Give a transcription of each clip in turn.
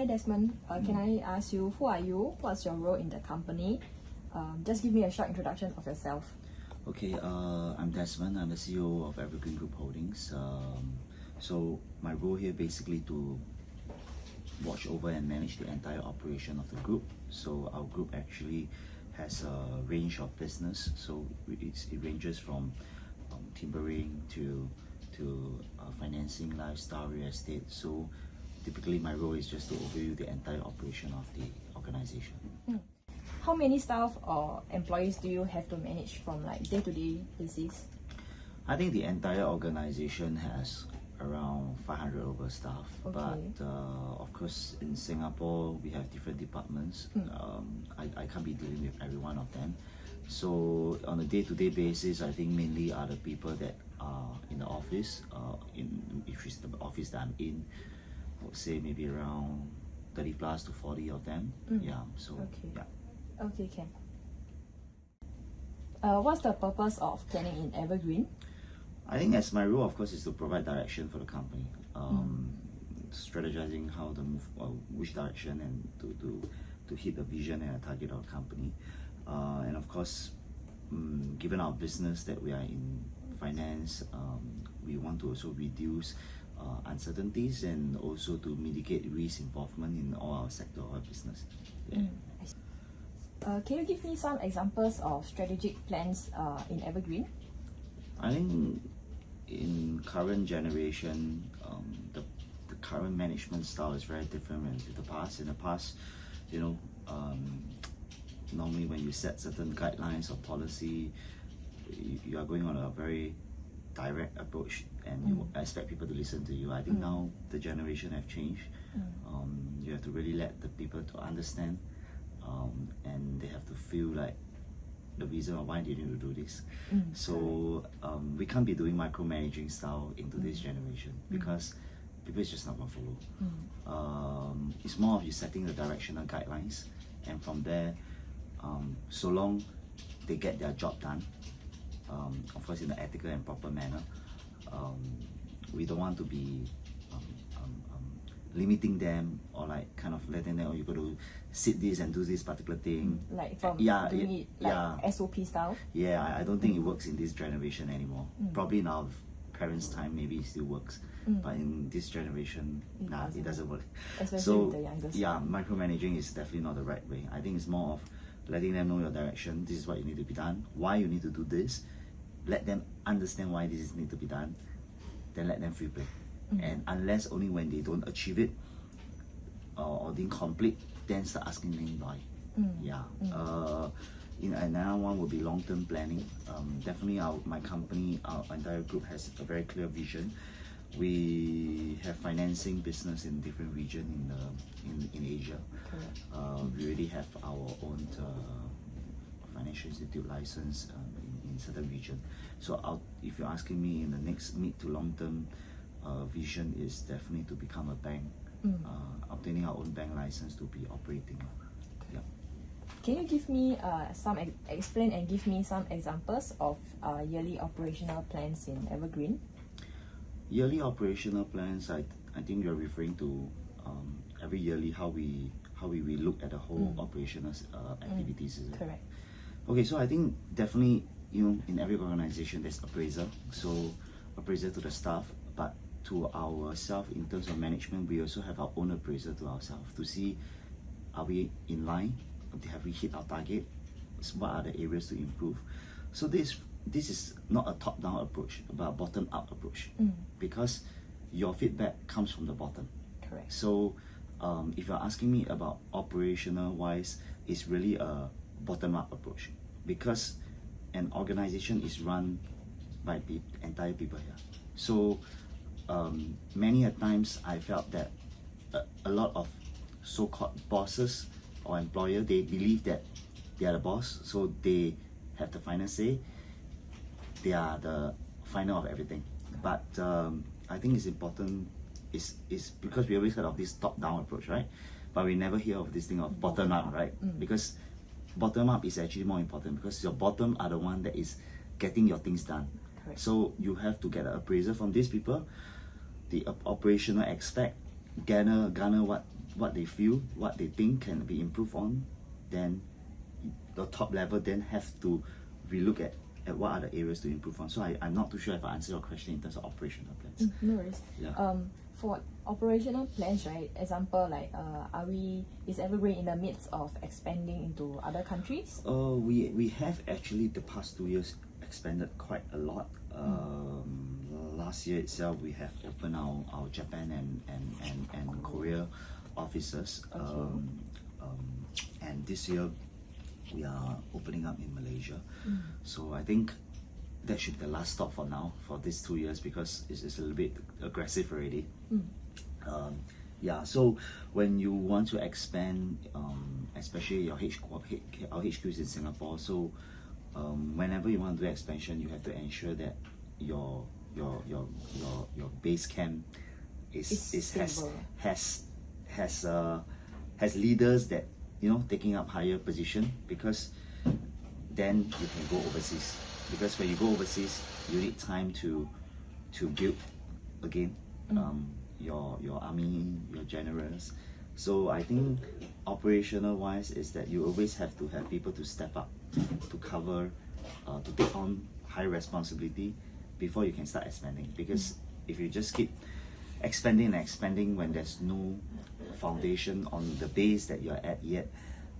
Hi Desmond, can I ask you, who are you? What's your role in the company? Just give me a short introduction of yourself. Okay, I'm Desmond. I'm the CEO of Evergreen Group Holdings. So my role here basically to watch over and manage the entire operation of the group. So our group actually has a range of business. So it ranges from timbering to financing, lifestyle, real estate. So typically my role is just to overview the entire operation of the organization. How many staff or employees do you have to manage from like day-to-day basis? I think the entire organization has around 500 over staff, but of course in Singapore we have different departments. I can't be dealing with every one of them. So on a day-to-day basis, I think mainly are the people that are in the office, which is the office that I'm in. I would say maybe around 30 plus to 40 of them. Yeah, so yeah. Okay, can. What's the purpose of planning in Evergreen? I think as my role, of course, is to provide direction for the company, strategizing how to move, which direction, and to hit the vision and the target of the company. And of course, given our business that we are in finance, we want to also reduce uncertainties and also to mitigate risk involvement in all our sector of our business. Yeah. Can you give me some examples of strategic plans in Evergreen? I think in current generation, the current management style is very different than the past. In the past, you know, normally when you set certain guidelines or policy, you are going on a very direct approach and you expect people to listen to you. I think now the generation have changed. You have to really let the people to understand, and they have to feel like the reason why they need to do this. So we can't be doing micromanaging style into this generation because people is just not going to follow. It's more of you setting the directional guidelines, and from there, so long they get their job done, of course in an ethical and proper manner. We don't want to be limiting them or like kind of letting them, oh, you got to sit this and do this particular thing. Like from doing it like SOP style? Yeah, I don't think it works in this generation anymore. Probably in our parents' time, maybe it still works. But in this generation, it doesn't work. Especially so with the youngest. Yeah, micromanaging is definitely not the right way. I think it's more of letting them know your direction. This is what you need to be done. Why you need to do this. Let them understand why this is need to be done. Then let them free play. And unless only when they don't achieve it or didn't complete, then start asking them why. Another one would be long-term planning. Definitely my company, our entire group has a very clear vision. We have financing business in different regions in Asia. We already have our own financial institute license in certain region. So if you're asking me, in the next mid to long-term vision is definitely to become a bank, obtaining our own bank license to be operating. Yeah. Can you give me explain and give me some examples of yearly operational plans in Evergreen? Yearly operational plans, I think you're referring to every yearly how we look at the whole operational activities. Is it? Correct. Okay, so I think definitely, in every organization there's appraiser. So appraiser to the staff, but to ourselves in terms of management, we also have our own appraiser to ourselves to see, are we in line? Have we hit our target? What are the areas to improve? So this is not a top-down approach, but a bottom-up approach, because your feedback comes from the bottom. Correct. So if you're asking me about operational-wise, it's really a bottom-up approach, because an organization is run by the entire people here. So many a times I felt that a lot of so-called bosses or employer, they believe that they are the boss, so they have the final say. They are the final of everything. But I think it's important is because we always heard of this top-down approach, right? But we never hear of this thing of bottom-up, right? Because bottom-up is actually more important, because your bottom are the one that is getting your things done. Correct. So you have to get an appraiser from these people, the operational aspect, garner what what they feel, what they think can be improved on, then the top level then have to relook at what are the areas to improve on. So I'm not too sure if I answered your question in terms of operational plans. No worries. Yeah. For operational plans, right? Example, like, is Evergreen in the midst of expanding into other countries? We have actually the past 2 years expanded quite a lot. Last year itself, we have opened our Japan and Korea offices. And this year, we are opening up in Malaysia. So I think that should be the last stop for now for these 2 years, because it's a little bit aggressive already. So when you want to expand, especially our HQ is in Singapore, so whenever you want to do expansion, you have to ensure that your base camp has leaders that, you know, taking up higher position, because then you can go overseas. Because when you go overseas, you need time to build again your army, your generals. So I think operational wise is that you always have to have people to step up, to cover, to take on high responsibility before you can start expanding. Because if you just keep expanding and expanding when there's no foundation on the base that you're at yet,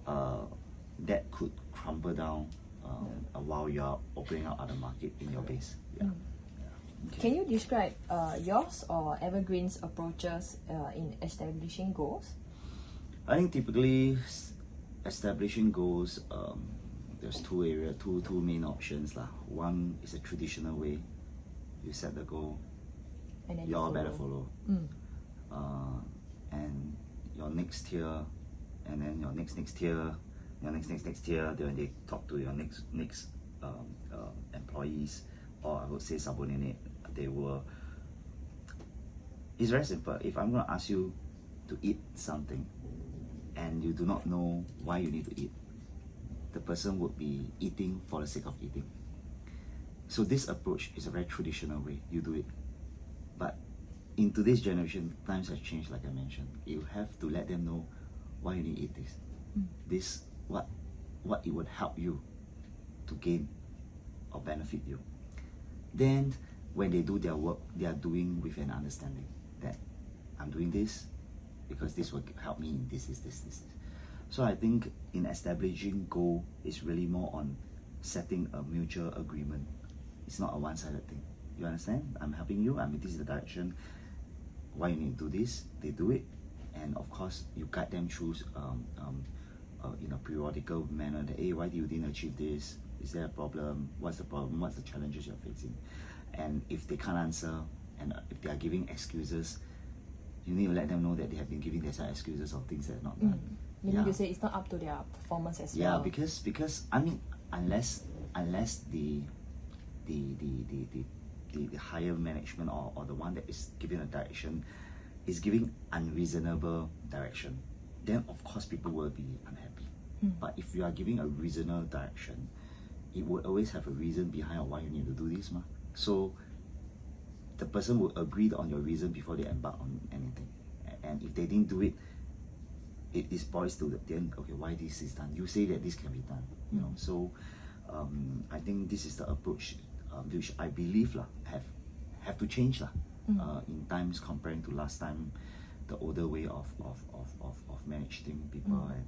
that could crumble down while you're opening up other market in your base. Can you describe yours or Evergreen's approaches in establishing goals? I think typically establishing goals, there's two main options lah. One is a traditional way. You set the goal, And then you all follow. better follow. And your next tier, and then your next tier, your next tier, then they talk to your next employees, or I would say subordinate. They will. It's very simple. If I'm going to ask you to eat something, and you do not know why you need to eat, the person would be eating for the sake of eating. So this approach is a very traditional way you do it. But in today's generation, times have changed, like I mentioned. You have to let them know why you need to eat this. This, what it would help you to gain or benefit you. Then when they do their work, they are doing with an understanding that I'm doing this because this will help me in this. So I think in establishing goal is really more on setting a mutual agreement. It's not a one-sided thing. You understand? I'm helping you. I mean, this is the direction. Why you need to do this? They do it, and of course you guide them through in a periodical manner. That, hey, why you didn't achieve this? Is there a problem? What's the problem? What's the challenges you're facing? And if they can't answer, and if they are giving excuses, you need to let them know that they have been giving themselves excuses of things that are not done. Meaning you say it's not up to their performance as well. Yeah, because I mean, unless the higher management or the one that is giving a direction is giving unreasonable direction, then of course people will be unhappy. But if you are giving a reasonable direction, it would always have a reason behind why you need to do this. So the person will agree on your reason before they embark on anything. And if they didn't do it, it boils to the end, okay, why this is done? You say that this can be done, you know. So I think this is the approach which I believe have to change in times comparing to last time, the older way of managing people and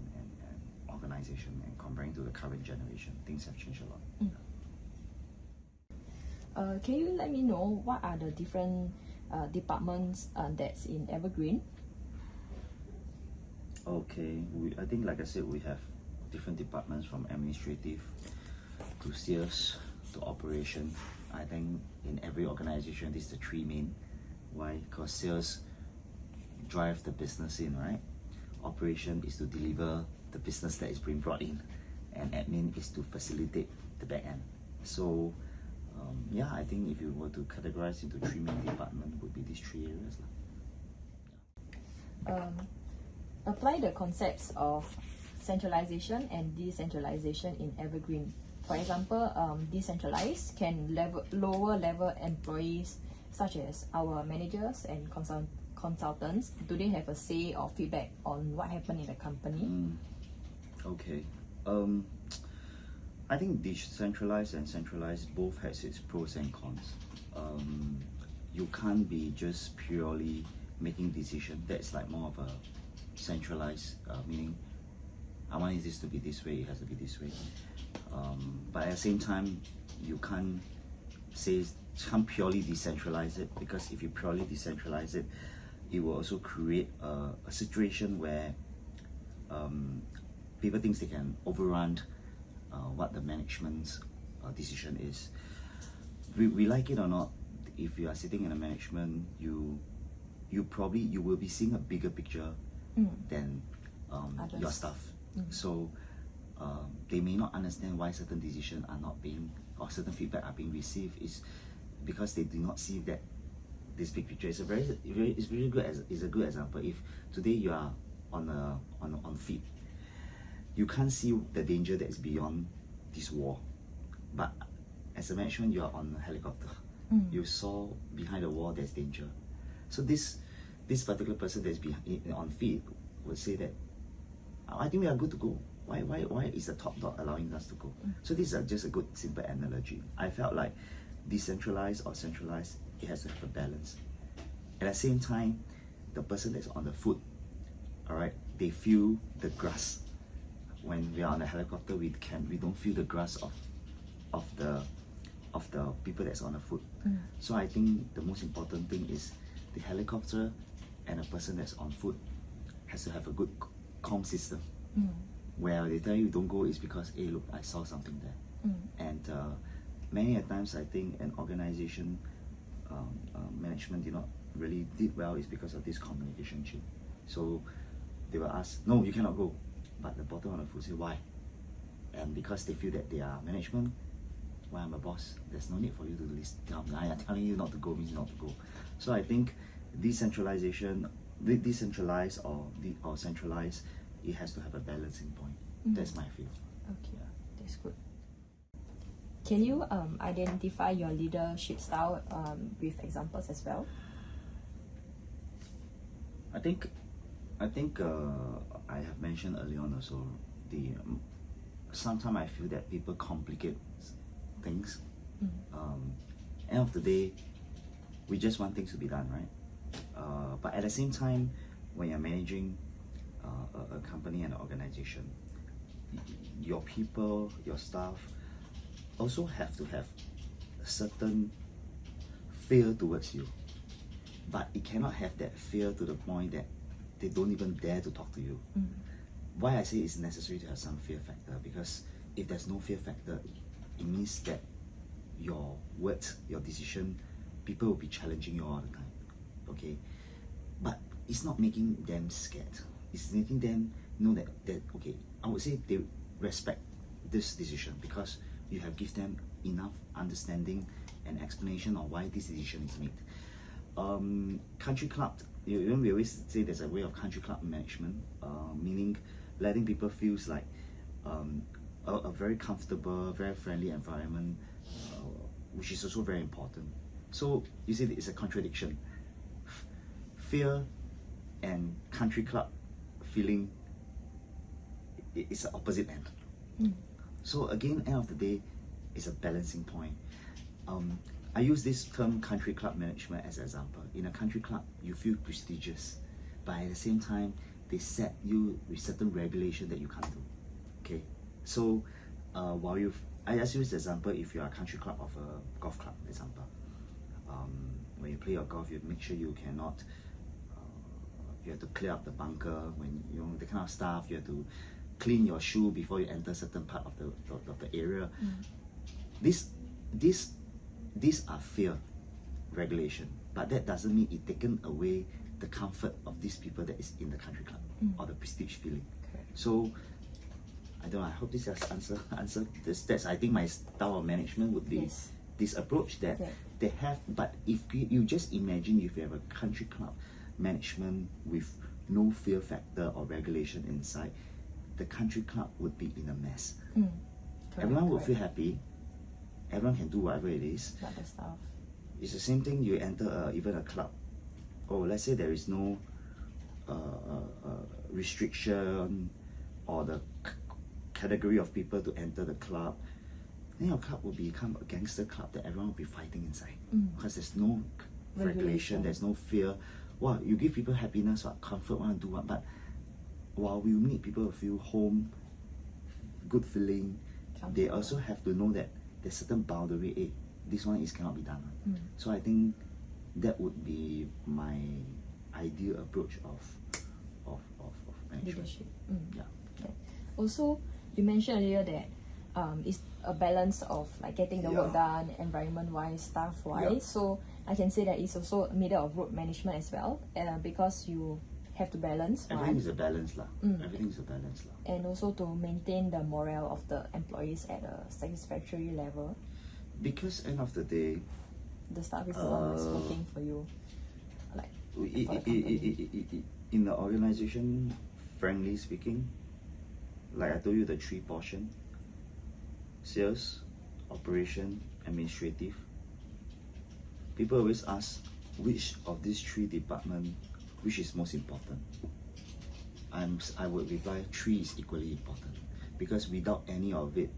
organization, and comparing to the current generation, things have changed a lot. Can you let me know what are the different departments that's in Evergreen? Okay, I think like I said, we have different departments from administrative to sales to operation. I think in every organization, these are the three main. Why? Because sales drive the business in, right? Operation is to deliver the business that is being brought in, and admin is to facilitate the back end. So yeah, I think if you were to categorize into three main departments, would be these three areas. Apply the concepts of centralization and decentralization in Evergreen. For example, decentralized can lower level employees such as our managers and consultants, do they have a say or feedback on what happened in the company? Okay. I think decentralized and centralized both has its pros and cons. You can't be just purely making decision. That's like more of a centralized, meaning I want this to be this way, it has to be this way. But at the same time, you can't purely decentralize it, because if you purely decentralize it, it will also create a situation where people think they can overrun what the management's decision is. We like it or not, if you are sitting in a management, you will be seeing a bigger picture than your staff. So they may not understand why certain decisions are not being, or certain feedback are being received, is because they do not see that this big picture. It's really good. It's a good example. If today you are on feet, you can't see the danger that is beyond this wall, but as a management, you are on a helicopter. You saw behind the wall there's danger. So this particular person that's on feet would say that, I think we are good to go. Why is the top dog allowing us to go? So this is just a good simple analogy. I felt like decentralized or centralized, it has to have a balance. At the same time, the person that's on the foot, all right, they feel the grass. When we are on a helicopter, we don't feel the grass of the people that's on the foot. So I think the most important thing is the helicopter and a person that's on foot has to have a good comm system. Where they tell you don't go is because, hey, look, I saw something there. And many a times I think an organization management did not really did well is because of this communication chain. So they will ask, no, you cannot go. But the bottom of the foot say, why? And because they feel that they are management, why I'm a boss, there's no need for you to listen. I am telling you not to go means not to go. So I think decentralized or centralized, it has to have a balancing point. That's my feel. Okay, that's good. Can you identify your leadership style with examples as well? I think I have mentioned earlier on also, sometimes I feel that people complicate things. End of the day, we just want things to be done, right? But at the same time, when you're managing a company and an organization, your people, your staff also have to have a certain fear towards you. But it cannot have that fear to the point that they don't even dare to talk to you. Why I say it's necessary to have some fear factor, because if there's no fear factor, it means that your words, your decision, people will be challenging you all the time. Okay? But it's not making them scared. It's making them know that okay, I would say they respect this decision because you have given them enough understanding and explanation on why this decision is made. Country club, we always say there's a way of country club management, meaning letting people feel like a very comfortable, very friendly environment, which is also very important. So you see, it's a contradiction. Fear and country club feeling, it's the opposite end. So again, end of the day, it's a balancing point. I use this term country club management as an example. In a country club, you feel prestigious, but at the same time, they set you with certain regulation that you can't do. Okay, so I just use the example, if you are a country club of a golf club, for example. When you play your golf, you make sure you cannot, you have to clear up the bunker, when the kind of stuff, you have to clean your shoe before you enter certain part of the area. These are fear regulation, but that doesn't mean it taken away the comfort of these people that is in the country club or the prestige feeling. So I don't know, I hope this has answered this. That's, I think, my style of management would be this approach that they have. But if you just imagine if you have a country club management with no fear factor or regulation inside, the country club would be in a mess. Everyone would feel happy. Everyone can do whatever it is. But the staff. It's the same thing. You enter even a club, let's say there is no restriction or the category of people to enter the club, then your club will become a gangster club that everyone will be fighting inside. Because there's no regulation, there's no fear. Wow, you give people happiness, what comfort, want to do what, but while we need people to feel home, good feeling, they also have to know that there's certain boundary. Hey, this one is cannot be done. So I think that would be my ideal approach of management. Leadership. Yeah. Okay. Also, you mentioned earlier that it's a balance of like getting the work done, environment-wise, staff-wise. Yeah. So I can say that it's also a middle of road management as well, because you have to balance. Everything is a balance lah. Everything is a balance lah. And also to maintain the morale of the employees at a satisfactory level. Because end of the day, The staff is the one who's working for you. Like for the company. in the organization, frankly speaking, like I told you, the 3 portion: sales, operation, administrative. People always ask which of these 3 departments which is most important. I would reply 3 is equally important, because without any of it,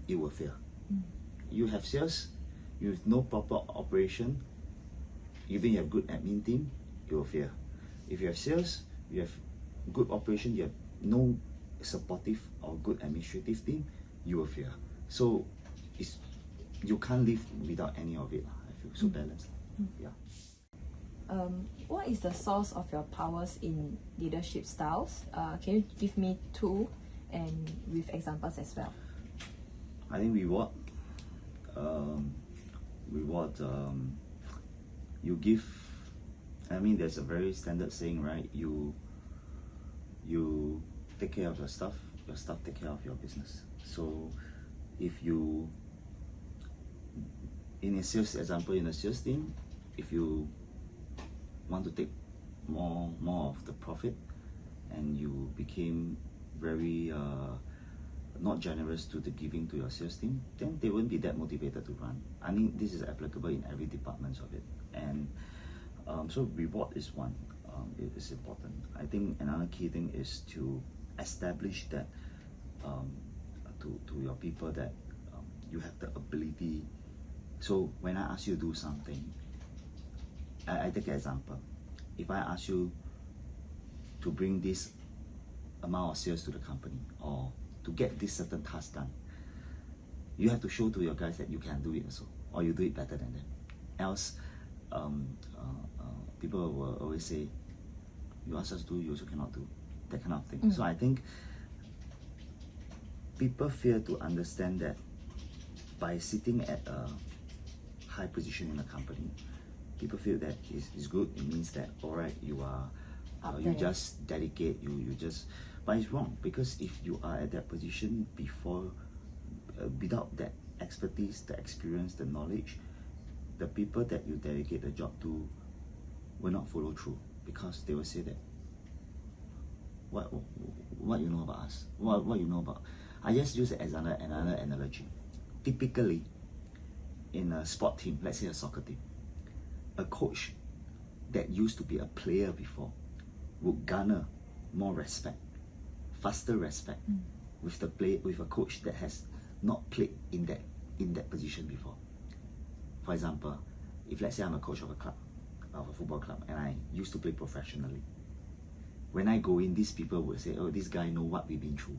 it will fail. You have sales, you have no proper operation, even you have good admin team, it will fail. If you have sales, you have good operation, you have no supportive or good administrative team, you will fail. So you can't live without any of it. I feel so balanced. Yeah. What is the source of your powers in leadership styles? Can you give me 2 and with examples as well? I think reward. You give. I mean, there's a very standard saying, right? You take care of your staff take care of your business. So if you, in a sales example, in a sales team, if you want to take more of the profit, and you became very not generous to the giving to your sales team, then they won't be that motivated to run. I think this is applicable in every department of it. And so reward is one. It is important. I think another key thing is to establish that to your people that you have the ability. So when I ask you to do something, I take an example. If I ask you to bring this amount of sales to the company, or to get this certain task done, you have to show to your guys that you can do it also, or you do it better than them. Else, people will always say, you ask us to do, you also cannot do, that kind of thing. So I think people fail to understand that by sitting at a high position in a company, people feel that it's good. It means that, all right, you are you just dedicate, you just, but it's wrong, because if you are at that position before, without that expertise, the experience, the knowledge, the people that you dedicate the job to will not follow through, because they will say that, what you know about us, what you know about. I just use it as another analogy. Typically, in a sport team, let's say a soccer team, a coach that used to be a player before would garner more respect, faster respect with a coach that has not played in that position before. For example, if let's say I'm a coach of a club, of a football club, and I used to play professionally, when I go in, these people will say, oh, this guy know what we've been through.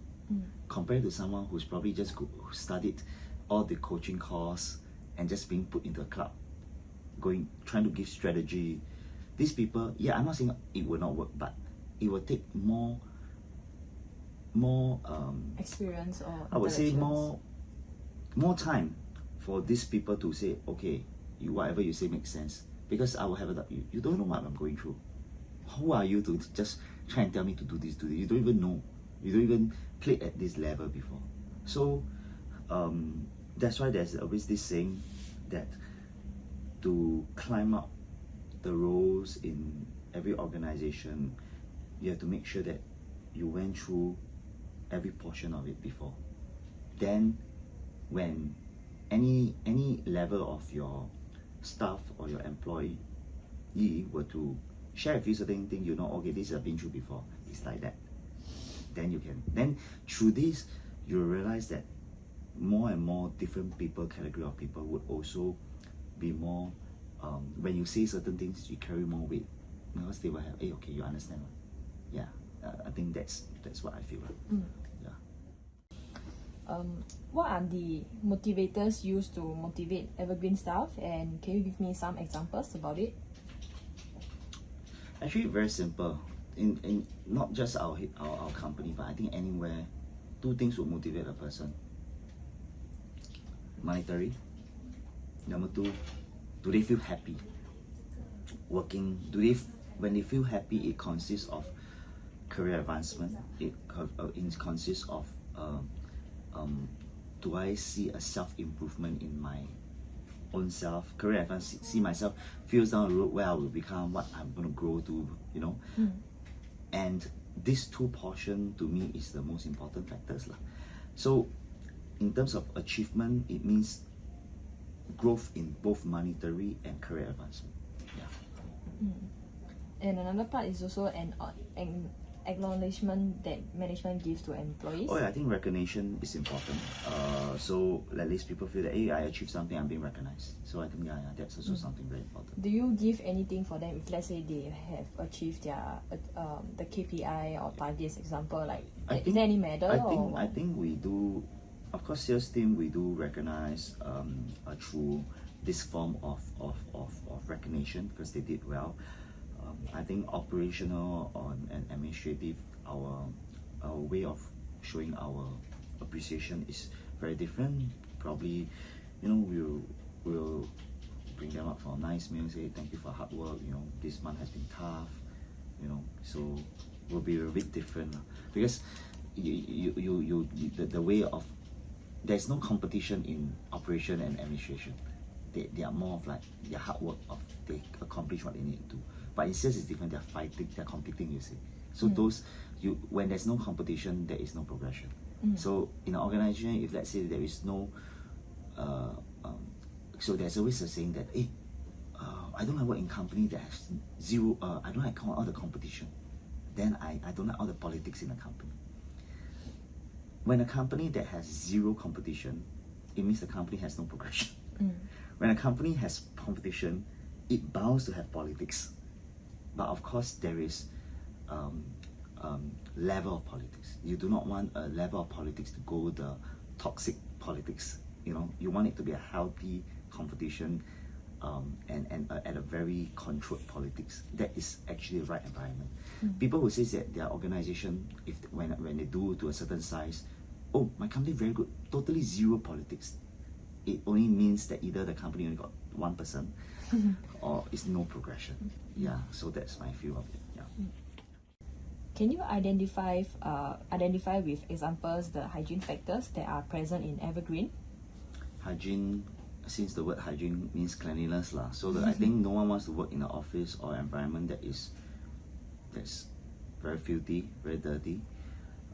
Compared to someone who's probably just studied all the coaching course and just being put into a club, trying to give strategy. These people, I'm not saying it will not work, but it will take more experience, or I would say more time for these people to say, okay, whatever you say makes sense. Because I will have a you don't know what I'm going through. Who are you to just try and tell me to do this, do this? You don't even know. You don't even play at this level before. So that's why there's always this saying that to climb up the roles in every organization, you have to make sure that you went through every portion of it before. Then when any level of your staff or your employee were to share with you certain things, you know, okay, this I've been through before. It's like that. Then through this, you'll realize that more and more different category of people would also be more, when you say certain things, you carry more weight. Because they will have, hey, okay, you understand. Yeah, I think that's what I feel. Yeah. What are the motivators used to motivate Evergreen staff, and can you give me some examples about it? Actually, very simple. In not just our company, but I think anywhere, two things would motivate a person. Monetary. Number two, do they feel happy working? When they feel happy, it consists of career advancement. It consists of do I see a self-improvement in my own self, career advance, see myself feels down the road where I will become, what I'm going to grow to, you know. And these two portion to me is the most important factors lah. So in terms of achievement, it means growth in both monetary and career advancement. Yeah. And another part is also an acknowledgement that management gives to employees. Oh yeah, I think recognition is important. So at least people feel that, hey, I achieved something, I'm being recognized. So I think that's also something very important. Do you give anything for them if let's say they have achieved their the KPI or targets? Example, like is there any medal? I think we do. Of course, sales team we do recognize through this form of recognition because they did well. I think operational and administrative, our way of showing our appreciation is very different. Probably, you know, we'll bring them up for a nice meal, say thank you for hard work. You know, this month has been tough. You know, so will be a bit different because the way of, there's no competition in operation and administration. They are more of like their hard work of they accomplish what they need to do. But in sales it's different. They're fighting, they're competing. You see, so when there's no competition, there is no progression. So in an organization, if let's say there is no, so there's always a saying that, hey, I don't like work in company that has zero. I don't like all the competition. Then I don't like all the politics in the company. When a company that has zero competition, it means the company has no progression. When a company has competition, it bounds to have politics. But of course, there is level of politics. You do not want a level of politics to go the toxic politics. You know, you want it to be a healthy competition and at a very controlled politics. That is actually the right environment. People who say that their organization, when they do to a certain size, oh, my company very good, totally zero politics. It only means that either the company only got one person or it's no progression. Yeah, so that's my view of it. Yeah. Can you identify with examples the hygiene factors that are present in Evergreen? Hygiene, since the word hygiene means cleanliness lah, so I think no one wants to work in an office or environment that's very filthy, very dirty.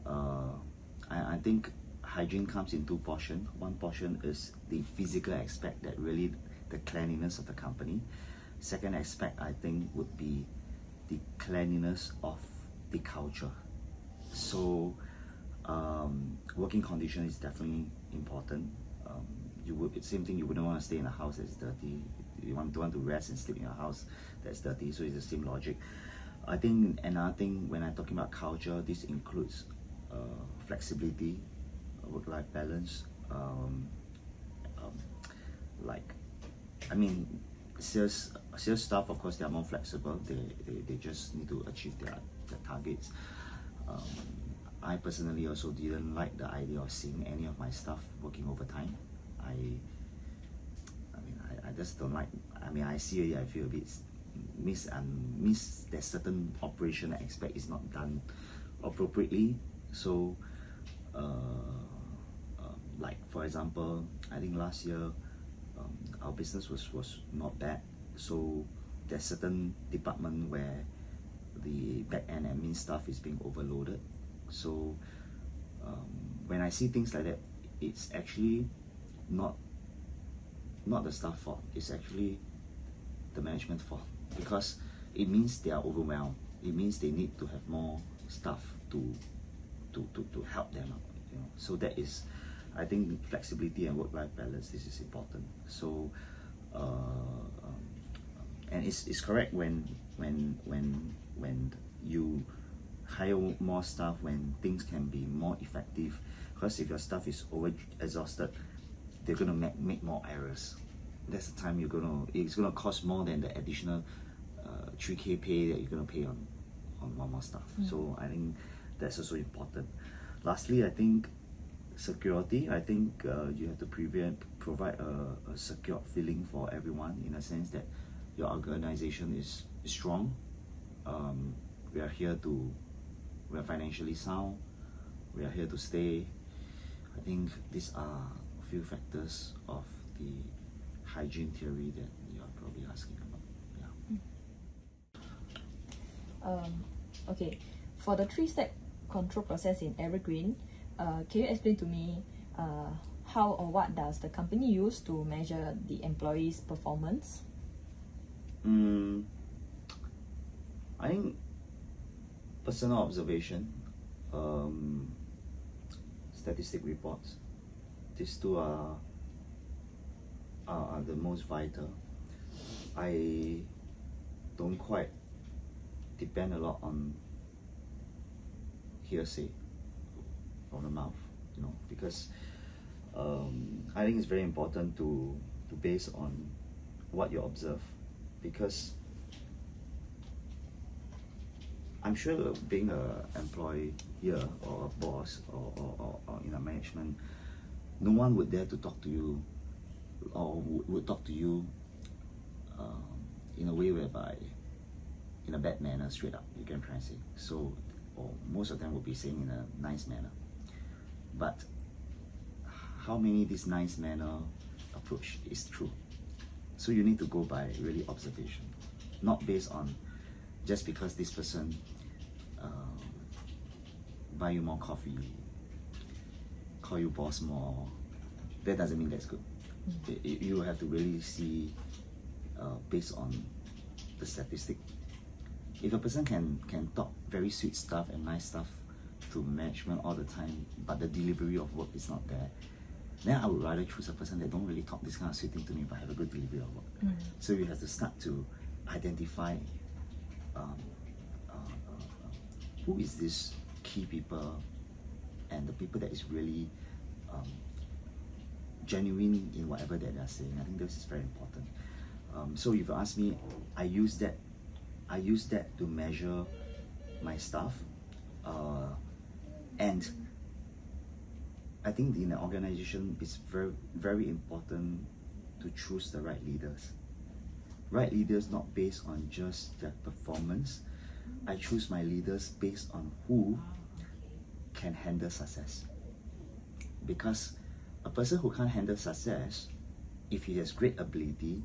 I think hygiene comes in two portions. One portion is the physical aspect, that really the cleanliness of the company. Second aspect, I think, would be the cleanliness of the culture. So working condition is definitely important. Same thing, you wouldn't want to stay in a house that's dirty. You don't want to rest and sleep in a house that's dirty, so it's the same logic. I think another thing, when I'm talking about culture, this includes flexibility, work-life balance, sales staff, of course, they are more flexible. They just need to achieve their targets. I personally also didn't like the idea of seeing any of my staff working overtime. I just don't like. I see it, I feel a bit miss that certain operational aspect is not done appropriately. So like for example, I think last year our business was not bad, so there's certain department where the back end admin staff is being overloaded. So when I see things like that, it's actually not the staff fault, it's actually the management fault, because it means they are overwhelmed. It means they need to have more staff to help them out. So that is, I think, flexibility and work-life balance. This is important. So, and it's correct when you hire more staff, when things can be more effective. Because if your staff is exhausted, they're gonna make more errors. That's the time it's gonna cost more than the additional 3K pay that you're gonna pay on one more staff. So I think that's also important. Lastly, I think security. I think you have to provide a secure feeling for everyone, in a sense that your organization is strong. We are financially sound. We are here to stay. I think these are a few factors of the hygiene theory that you are probably asking about. Yeah. Okay, for the 3-step control process in Evergreen, can you explain to me how or what does the company use to measure the employees' performance? I think personal observation, statistic reports, these two are the most vital. I don't quite depend a lot on hearsay from the mouth, because I think it's very important to base on what you observe, because I'm sure being an employee here or a boss or in a management, no one would dare to talk to you or would talk to you in a way whereby, in a bad manner, straight up, you can try and say. So, or most of them will be saying in a nice manner. But how many this nice manner approach is true? So you need to go by really observation, not based on just because this person buy you more coffee, call you boss more. That doesn't mean that's good. You have to really see based on the statistic. If a person can talk very sweet stuff and nice stuff to management all the time, but the delivery of work is not there, then I would rather choose a person that don't really talk this kind of sweet thing to me but have a good delivery of work. So you have to start to identify who is this key people and the people that is really genuine in whatever that they're saying. I think this is very important. So if you ask me, I use that to measure my staff, and I think in an organization it's very, very important to choose the right leaders. Right leaders not based on just their performance. I choose my leaders based on who can handle success. Because a person who can't handle success, if he has great ability,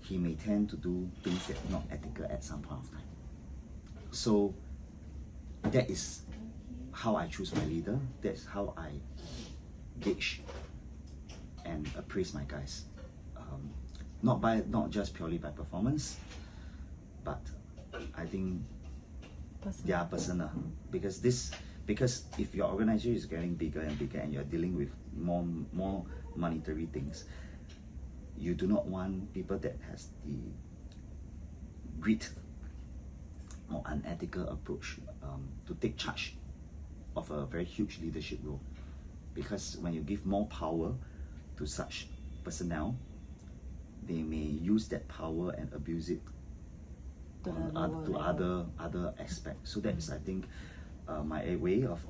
he may tend to do things that are not ethical at some point of time. So that is how I choose my leader. That's how I gauge and appraise my guys. Not just purely by performance, but I think they are personal. Because if your organization is getting bigger and bigger and you're dealing with more monetary things, you do not want people that has the greed or unethical approach to take charge of a very huge leadership role. Because when you give more power to such personnel, they may use that power and abuse it to other aspects. So that is, I think, my way of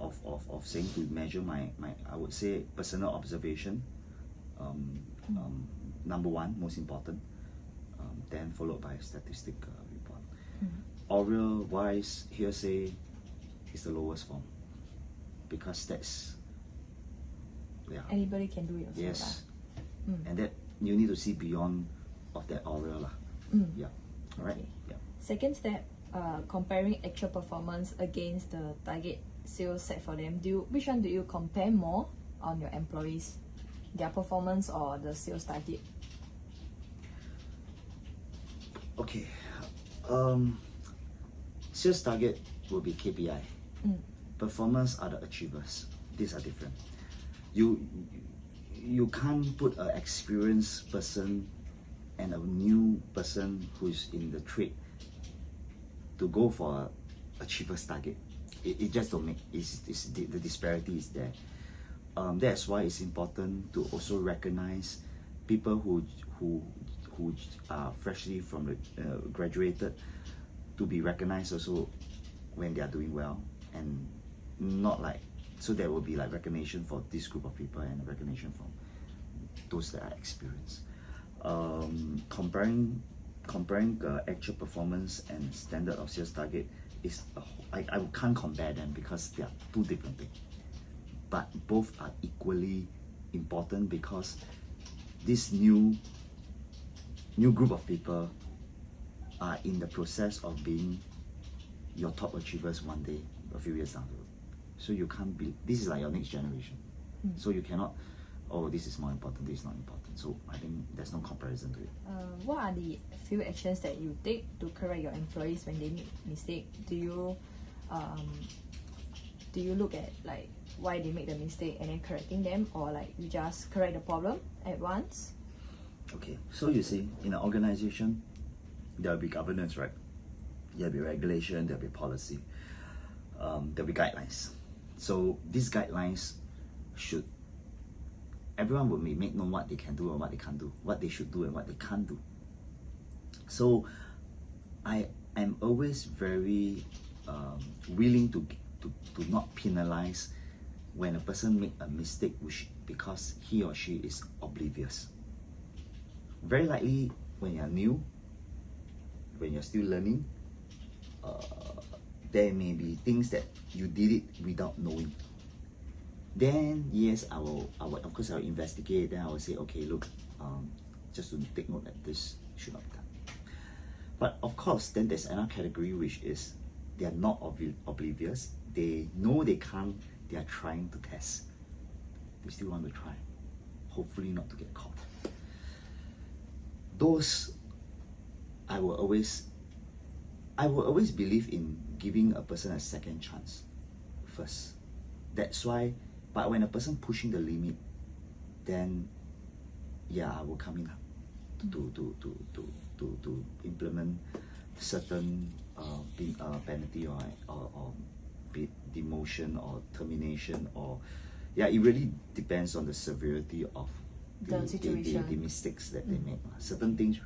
saying to measure my I would say personal observation. Number one, most important, then followed by a statistic report. Oral wise, hearsay is the lowest form, because that's anybody can do it also. Yes. And that you need to see beyond of that oral. Yeah. All right. Okay. Yeah. Second step, comparing actual performance against the target sales set for them. Which one do you compare more on your employees? Their performance or the sales target? Okay. Sales target will be KPI. Performance are the achievers. These are different. You can't put an experienced person and a new person who's in the trade to go for a achiever's target. It just don't make the disparity is there. That's why it's important to also recognize people who are freshly from the graduated, to be recognized also when they are doing well, and not like, so there will be like recognition for this group of people and recognition from those that are experienced. Comparing the actual performance and standard of sales target is I can't compare them because they are two different things, but both are equally important, because this new group of people are in the process of being your top achievers one day, a few years down the road. So you can't be, this is like your next generation. So you cannot, oh, this is more important, this is not important. So I think there's no comparison to it. What are the few actions that you take to correct your employees when they make mistake? Do you look at like why they make the mistake and then correcting them, or like you just correct the problem at once? Okay, so you see, in an organization, there'll be governance, right? There'll be regulation, there'll be policy, there'll be guidelines. So these guidelines should, everyone will make known what they can do and what they can't do, what they should do and what they can't do. So I am always very willing to not penalize when a person make a mistake because he or she is oblivious. Very likely when you're new, when you're still learning, there may be things that you did it without knowing. Then yes, I will of course I'll investigate. Then I will say, okay, look, just to take note that this should not be done. But of course, then there's another category, which is they are not oblivious. They know they can't. They are trying to test. They still want to try. Hopefully not to get caught. Those, I will always believe in giving a person a second chance first. That's why, but when a person pushing the limit, then yeah, I will come in to implement certain penalty or demotion or termination, or yeah, it really depends on the severity of the situation, the mistakes that they make. Certain things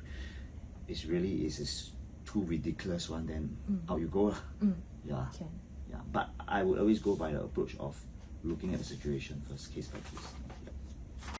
is really is too ridiculous one, then out you go. Yeah. Okay. Yeah. But I would always go by the approach of looking at the situation first, case by case. Yeah.